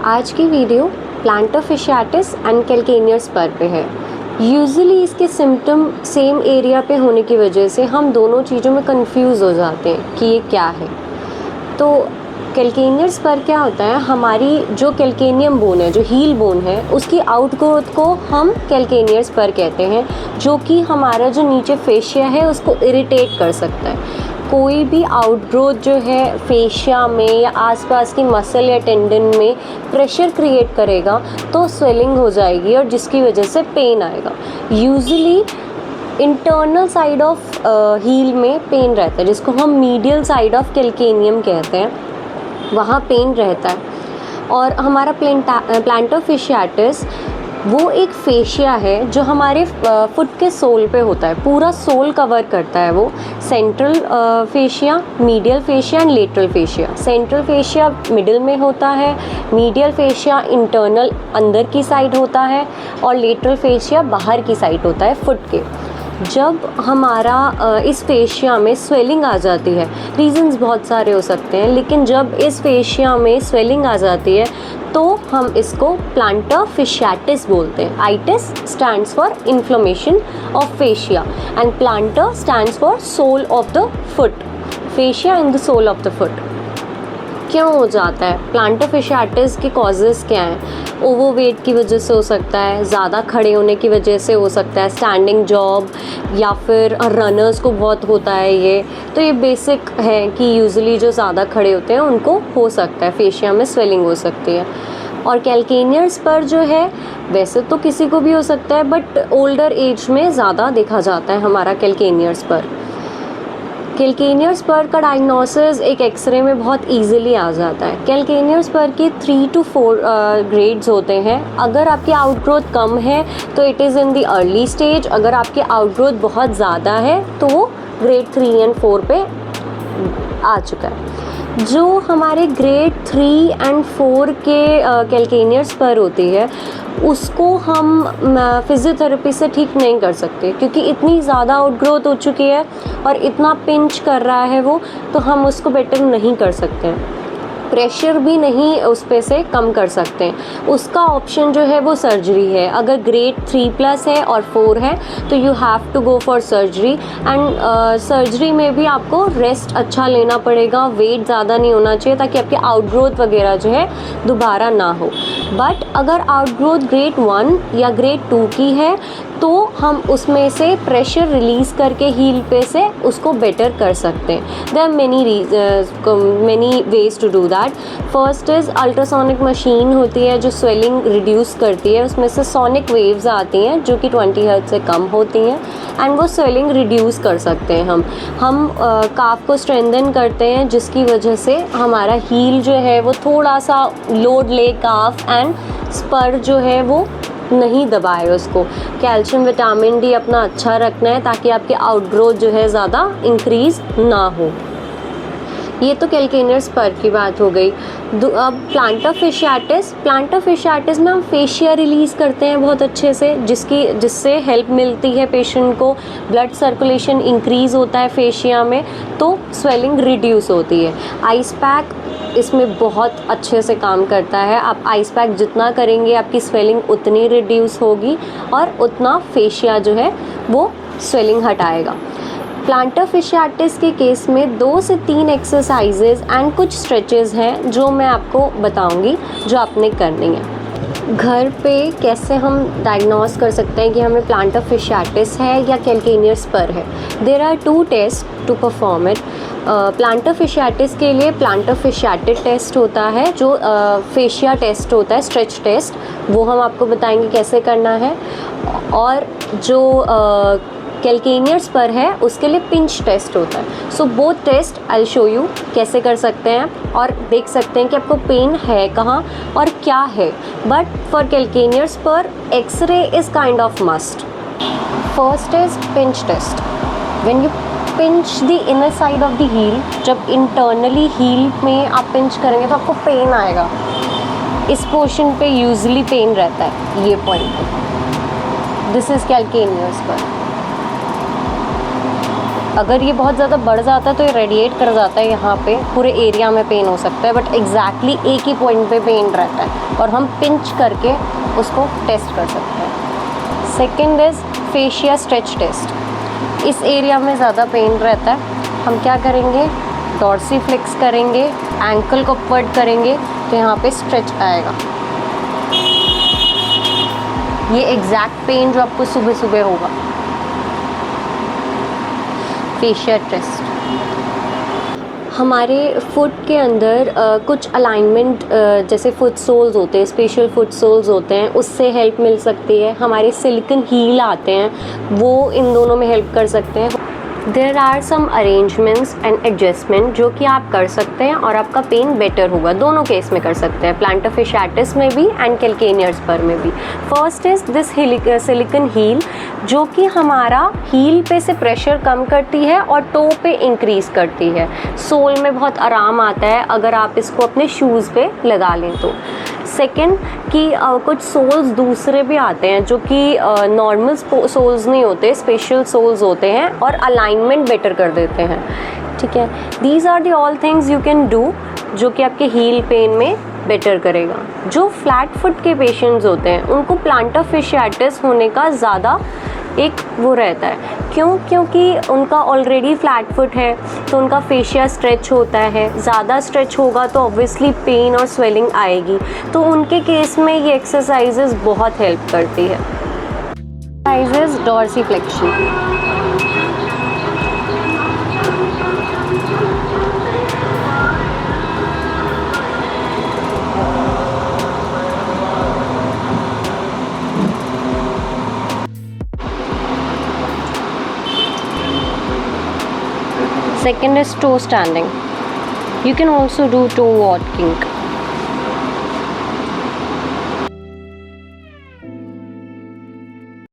आज की video plantar fasciitis and calcaneal spur पे है। यूजुअली इसके सिम्टम सेम एरिया पे होने की वजह से हम दोनों चीज़ों में कंफ्यूज हो जाते हैं कि ये क्या है। तो कैल्केनियर स्पर क्या होता है, हमारी जो कैल्केनियम बोन है, जो हील बोन है, उसकी आउटग्रोथ को हम कैल्केनियर स्पर कहते हैं, जो कि हमारा जो नीचे फेशिया है उसको इरिटेट कर सकता है। कोई भी आउटग्रोथ जो है फेशिया में या आसपास की मसल या टेंडन में प्रेशर क्रिएट करेगा तो स्वेलिंग हो जाएगी और जिसकी वजह से पेन आएगा। Usually internal side of heel में पेन रहता है, जिसको हम मीडियल साइड ऑफ कैल्केनियम कहते हैं, वहाँ पेन रहता है। और हमारा प्लांटर fasciitis वो एक फेशिया है जो हमारे फुट के सोल पे होता है, पूरा सोल कवर करता है। वो central fascia, medial fascia and lateral fascia. Central fascia middle में होता है, मीडियल फेशिया इंटरनल अंदर की साइड होता है और लेटरल फेशिया बाहर की साइड होता है फुट के। जब हमारा इस फेशिया में स्वेलिंग आ जाती है, रीज़न्स बहुत सारे हो सकते हैं, लेकिन जब इस फेशिया में स्वेलिंग आ जाती है तो हम इसको प्लांटर fasciitis बोलते हैं। Itis stands for inflammation of fascia and plantar stands for sole of the foot, fascia in the sole of the foot. क्यों हो जाता है प्लांटर fasciitis के कॉजेज़ क्या हैं? ओवरवेट की वजह से हो सकता है, ज़्यादा खड़े होने की वजह से हो सकता है, स्टैंडिंग जॉब, या फिर रनर्स को बहुत होता है ये। तो ये बेसिक है कि यूजुअली जो ज़्यादा खड़े होते हैं उनको हो सकता है, फेशिया में स्वेलिंग हो सकती है। और कैल्केनियर स्पर जो है वैसे तो किसी को भी हो सकता है, बट ओल्डर एज में ज़्यादा देखा जाता है हमारा कैल्केनियर स्पर। कैल्केनियर स्पर का डायग्नोसिस एक एक्सरे में बहुत इजीली आ जाता है। कैल्केनियर स्पर के 3 to 4 ग्रेड्स होते हैं। अगर आपकी आउटग्रोथ कम है तो it is in the early stage. अगर आपकी आउटग्रोथ बहुत ज़्यादा है तो वो ग्रेड 3 and 4 पे आ चुका है। जो हमारे ग्रेड 3 and 4 के कैल्केनियर स्पर होती है उसको हम फिज़ियोथेरेपी से ठीक नहीं कर सकते, क्योंकि इतनी ज़्यादा आउटग्रोथ हो चुकी है और इतना पिंच कर रहा है वो, तो हम उसको बेटर नहीं कर सकते हैं। प्रेशर भी नहीं उस पे से कम कर सकते हैं। उसका ऑप्शन जो है वो सर्जरी है। अगर ग्रेड 3+ है और 4 है तो you have to go for surgery. And surgery में भी आपको रेस्ट अच्छा लेना पड़ेगा, वेट ज़्यादा नहीं होना चाहिए ताकि आपकी आउटग्रोथ वगैरह जो है दोबारा ना हो। बट अगर आउटग्रोथ ग्रेड 1 या ग्रेड 2 की है तो हम उसमें से प्रेशर रिलीज़ करके हील पे से उसको बेटर कर सकते हैं। There are many ways to do that. First is ultrasonic machine होती है जो स्वेलिंग रिड्यूस करती है। उसमें से सोनिक वेव्स आती हैं जो कि 20 हर्ट्ज से कम होती हैं एंड वो स्वेलिंग रिड्यूस कर सकते हैं। हम काफ को स्ट्रेंथन करते हैं जिसकी वजह से हमारा हील जो है वो थोड़ा सा लोड ले काफ एंड स्पर जो है वो नहीं दबाए उसको। कैल्शियम विटामिन डी अपना अच्छा रखना है ताकि आपकी आउटग्रोथ जो है ज़्यादा इंक्रीज़ ना हो। ये तो कैल्केनियर स्पर की बात हो गई। अब प्लांटर fasciitis में हम फेशिया रिलीज़ करते हैं बहुत अच्छे से, जिससे हेल्प मिलती है पेशेंट को। ब्लड सर्कुलेशन इंक्रीज़ होता है फेशिया में तो स्वेलिंग रिड्यूस होती है। आइस पैक इसमें बहुत अच्छे से काम करता है। आप आइस पैक जितना करेंगे आपकी स्वेलिंग उतनी रिड्यूस होगी और उतना फेशिया जो है वो स्वेलिंग हटाएगा। प्लांटर fasciitis के केस में 2 से 3 एक्सरसाइजेज एंड कुछ स्ट्रेचेस हैं जो मैं आपको बताऊंगी जो आपने करनी है। घर पे कैसे हम डायग्नोस कर सकते हैं कि हमें प्लांटर fasciitis है या कैल्केनियर स्पर है। There are 2 test to perform it. Plantar fasciitis के लिए प्लांटर fasciitis टेस्ट होता है जो फेशिया टेस्ट होता है, स्ट्रेच टेस्ट, वो हम आपको बताएंगे कैसे करना है। और जो कैल्केनियर स्पर है उसके लिए पिंच टेस्ट होता है। So both test I show you कैसे कर सकते हैं और देख सकते हैं कि आपको पेन है कहाँ और क्या है। But for calcaneal spur x-ray is kind of must. First is pinch test. When you pinch the inner side of the heel, जब इंटरनली हील में आप पिंच करेंगे तो आपको पेन आएगा। इस पोर्शन पे यूजुअली पेन रहता है, ये point. This is calcaneal spur. अगर ये बहुत ज़्यादा बढ़ जाता है तो ये रेडिएट कर जाता है, यहाँ पे पूरे एरिया में पेन हो सकता है, बट एग्जैक्टली एक ही पॉइंट पे पेन रहता है और हम पिंच करके उसको टेस्ट कर सकते हैं। Second is fascia stretch test. इस एरिया में ज़्यादा पेन रहता है, हम क्या करेंगे, डॉर्सीफ्लेक्स करेंगे, एंकल को अपवर्ड करेंगे तो यहाँ पे स्ट्रेच आएगा। ये एग्जैक्ट पेन जो आपको सुबह सुबह होगा। Fascia test. हमारे फुट के अंदर कुछ अलाइनमेंट जैसे फुट सोल्स होते हैं, स्पेशल फुट सोल्स होते हैं, उससे हेल्प मिल सकती है। हमारे सिलिकन हील आते हैं, वो इन दोनों में हेल्प कर सकते हैं। There are some arrangements and adjustment जो कि आप कर सकते हैं और आपका पेन बेटर होगा। दोनों केस में कर सकते हैं, प्लांटर fasciitis में भी एंड कैल्केनियर स्पर में भी। First is this silicone heel, जो कि हमारा हील पे से प्रेशर कम करती है और टो पे इंक्रीज करती है। सोल में बहुत आराम आता है अगर आप इसको अपने शूज़ पे लगा लें तो। सेकेंड कि कुछ सोल्स दूसरे भी आते हैं जो कि नॉर्मल सोल्स नहीं होते, स्पेशल सोल्स होते हैं और अलाइनमेंट बेटर कर देते हैं। ठीक है, these are the all things you can do जो कि आपके हील पेन में बेटर करेगा। जो फ्लैट फुट के पेशेंट्स होते हैं उनको प्लांटर fasciitis होने का ज़्यादा एक वो रहता है। क्यों? क्योंकि उनका ऑलरेडी फ्लैट फुट है तो उनका फेशिया स्ट्रेच होता है, ज़्यादा स्ट्रेच होगा तो ऑब्वियसली पेन और स्वेलिंग आएगी। तो उनके केस में ये एक्सरसाइजेज बहुत हेल्प करती है। Exercises dorsiflexion. Second is toe standing. You can also do toe walking.